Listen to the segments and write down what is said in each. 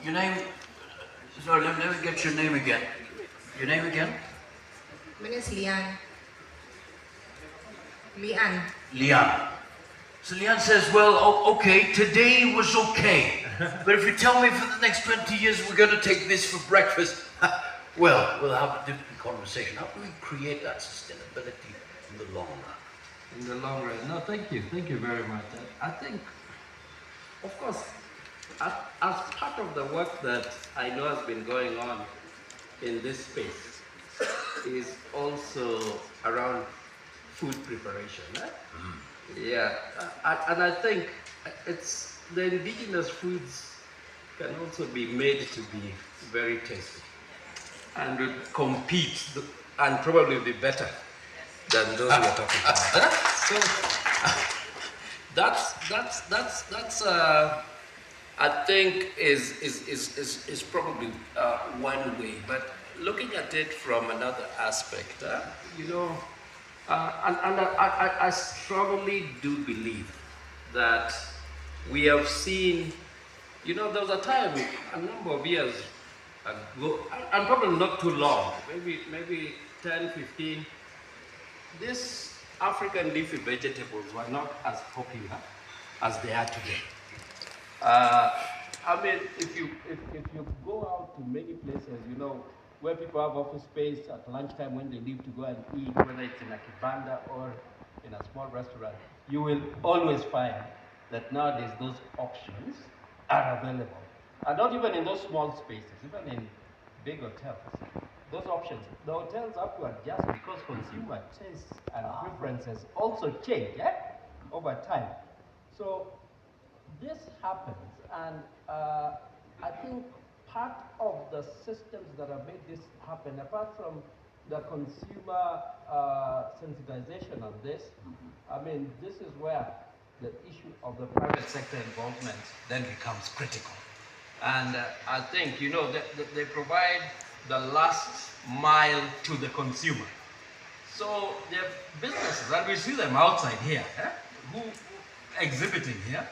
Your name? Sorry, let me get your name again. Your name again? My name is Lian. Lian. Lian. So Lian says, well, okay, today was okay. But if you tell me for the next 20 years we're going to take this for breakfast, well, we'll have a different conversation. How do we create that sustainability in the long run? In the long run. No, thank you very much. I think, of course, as part of the work that I know has been going on in this space is also around food preparation. Yeah, and I think it's the indigenous foods can also be made to be very tasty and would compete and probably be better than those we are talking about. So that's I think is probably one way. But looking at it from another aspect, and I strongly do believe that we have seen, there was a time a number of years ago, and probably not too long, maybe 10, 15, these African leafy vegetables were not as popular as they are today. I mean, if you go out to many places, where people have office space at lunchtime when they leave to go and eat, whether it's in a kibanda or in a small restaurant, you will always find that nowadays those options are available. And not even in those small spaces, even in big hotels. Those options, the hotels have to adjust because consumer tastes and preferences also change over time. So this happens, and I think part of the systems that have made this happen, apart from the consumer sensitization on this, I mean, this is where the issue of the private sector involvement then becomes critical. And I think, they provide the last mile to the consumer. So they're businesses, and we see them outside here, who exhibiting here,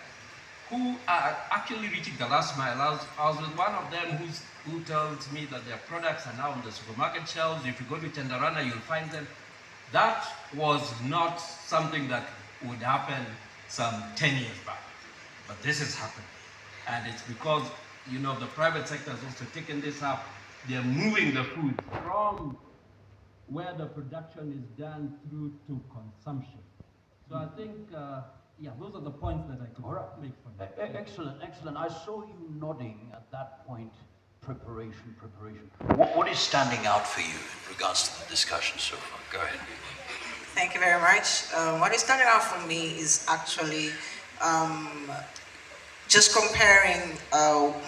who are actually reaching the last mile. I was with one of them who tells me that their products are now on the supermarket shelves. If you go to Chandarana, you'll find them. That was not something that would happen some 10 years back. But this is happening. And it's because, the private sector has also taken this up. They're moving the food from where the production is done through to consumption. So I think, those are the points that I could make for that. Excellent. I saw you nodding at that point. Preparation. What is standing out for you in regards to the discussion so far? Go ahead. Thank you very much. What is standing out for me is actually just comparing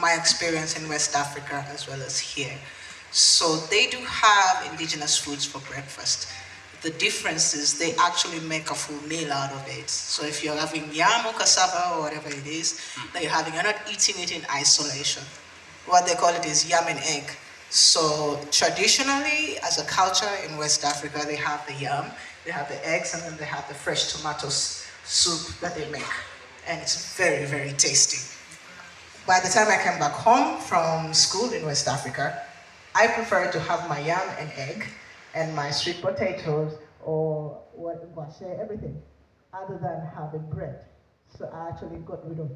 my experience in West Africa as well as here. So they do have indigenous foods for breakfast. The difference is they actually make a full meal out of it. So if you're having yam or cassava or whatever it is that you're having, you're not eating it in isolation. What they call it is yam and egg. So traditionally, as a culture in West Africa, they have the yam, they have the eggs, and then they have the fresh tomato soup that they make. And it's very, very tasty. By the time I came back home from school in West Africa, I prefer to have my yam and egg and my sweet potatoes or everything, other than having bread. So I actually got rid of bread.